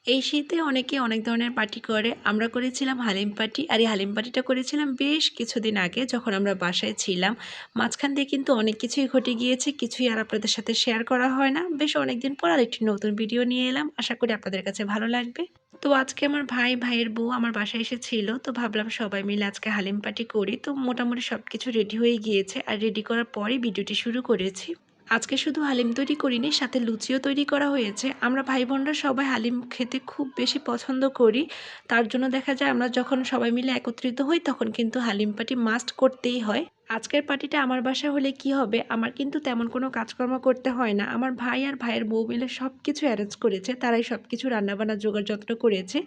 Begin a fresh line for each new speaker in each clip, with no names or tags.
এই শীতে অনেকে অনেক ধরনের পার্টি করে। আমরা করেছিলাম হালিম পার্টি। আর এই হালিম পার্টিটা করেছিলাম বেশ কিছুদিন আগে যখন আমরা বাসায় ছিলাম। মাঝখান দিয়ে কিন্তু অনেক কিছুই ঘটে গিয়েছে। কিছুই আর আপনাদের সাথে শেয়ার করা হয় না। বেশ অনেকদিন পর আরেকটি নতুন ভিডিও নিয়ে এলাম। আশা করি আপনাদের কাছে ভালো লাগবে। তো আজকে আমার ভাই, ভাইয়ের বউ আমার বাসায় এসেছিল। তো ভাবলাম সবাই মিলে আজকে হালিম পার্টি করি। তো মোটামুটি সবকিছু রেডি হয়ে গিয়েছে। আর রেডি করার পরেই ভিডিওটি শুরু করেছি। আজকে শুধু হালিম তৈরি করিনি, সাথে লুচিও তৈরি করা হয়েছে। আমরা ভাই বোনরা সবাই হালিম খেতে খুব বেশি পছন্দ করি। তার জন্য দেখা যায় আমরা যখন সবাই মিলে একত্রিত হই তখন কিন্তু হালিম পার্টি মাস্ট করতেই হয়। আজকের পার্টিটা আমার বাসায় হলে কি হবে, আমার কিন্তু তেমন কোনো কাজকর্ম করতে হয় না। আমার ভাই আর ভাইয়ের বউ মিলে সব কিছু অ্যারেঞ্জ করেছে। তারাই সব কিছু রান্নাবান্না জোগাড় যত্ন করেছে।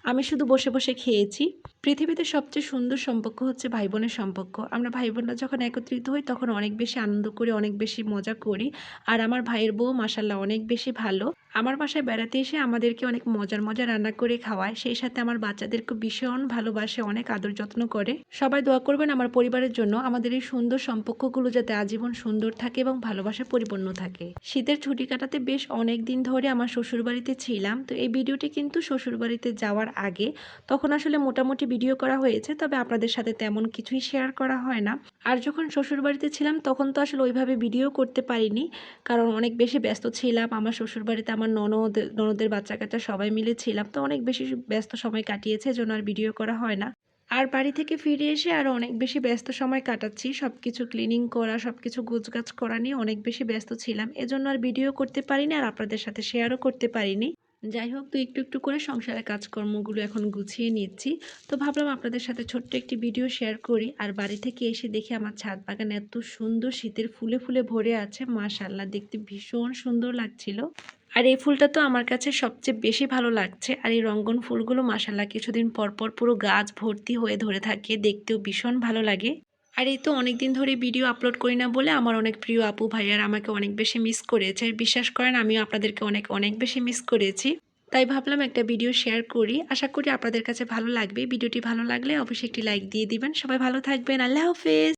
আমি শুধু বসে বসে খেয়েছি। পৃথিবীতে সবচেয়ে সুন্দর সম্পর্ক হচ্ছে ভাই বোনের সম্পর্ক। আমরা ভাই বোনরা যখন একত্রিত হই তখন অনেক বেশি আনন্দ করি, অনেক বেশি মজা করি। আর আমার ভাইয়ের বউ মাশাআল্লাহ অনেক বেশি ভালো। আমার বাসায় বেড়াতে এসে আমাদেরকে অনেক মজার মজার রান্না করে খাওয়ায়। সেই সাথে আমার বাচ্চাদেরকে ভীষণ ভালোবাসে, অনেক আদর যত্ন করে। সবাই দোয়া করবেন আমার পরিবারের জন্য, আমাদের এই সুন্দর সম্পর্কগুলো যাতে আজীবন সুন্দর থাকে এবং ভালোবাসায় পরিপূর্ণ থাকে। শীতের ছুটি কাটাতে বেশ অনেক দিন ধরে আমার শ্বশুরবাড়িতে ছিলাম। তো এই ভিডিওটি কিন্তু শ্বশুরবাড়িতে যাওয়ার আগে। তখন আসলে মোটামুটি ভিডিও করা হয়েছে, তবে আপনাদের সাথে তেমন কিছুই শেয়ার করা হয় না। আর যখন শ্বশুরবাড়িতে ছিলাম তখন তো আসলে ওইভাবে ভিডিও করতে পারিনি, কারণ অনেক বেশি ব্যস্ত ছিলাম। আমার শ্বশুরবাড়িতে আমার ননদের বাচ্চা কাচ্চা সবাই মিলে ছিলাম। তো অনেক বেশি ব্যস্ত সময় কাটিয়েছে, এজন্য আর ভিডিও করা হয় না। আর বাড়ি থেকে ফিরে এসে আরও অনেক বেশি ব্যস্ত সময় কাটাচ্ছি। সবকিছু ক্লিনিং করা, সবকিছু গোছগাছ করা নিয়ে অনেক বেশি ব্যস্ত ছিলাম। এজন্য আর ভিডিও করতে পারিনি আর আপনাদের সাথে শেয়ারও করতে পারিনি। যাই হোক, তো একটু একটু করে সংসারের কাজকর্মগুলো এখন গুছিয়ে নিচ্ছি। তো ভাবলাম আপনাদের সাথে ছোট্ট একটি ভিডিও শেয়ার করি। আর বাড়ি থেকে এসে দেখি আমার ছাদ বাগান এত সুন্দর শীতের ফুলে ফুলে ভরে আছে, মাশাআল্লাহ দেখতে ভীষণ সুন্দর লাগছিল। আর এই ফুলটা তো আমার কাছে সবচেয়ে বেশি ভালো লাগছে। আর এই রঙ্গন ফুলগুলো মাশাআল্লাহ কিছুদিন পর পর পুরো গাছ ভর্তি হয়ে ধরে থাকে, দেখতেও ভীষণ ভালো লাগে। আর এই তো অনেকদিন ধরে ভিডিও আপলোড করি না বলে আমার অনেক প্রিয় আপু ভাইয়ারা আমাকে অনেক বেশি মিস করেছে। আর বিশ্বাস করেন আমিও আপনাদেরকে অনেক অনেক বেশি মিস করেছি। তাই ভাবলাম একটা ভিডিও শেয়ার করি। আশা করি আপনাদের কাছে ভালো লাগবে। ভিডিওটি ভালো লাগলে অবশ্যই একটি লাইক দিয়ে দিবেন। সবাই ভালো থাকবেন। আল্লাহ হাফেজ।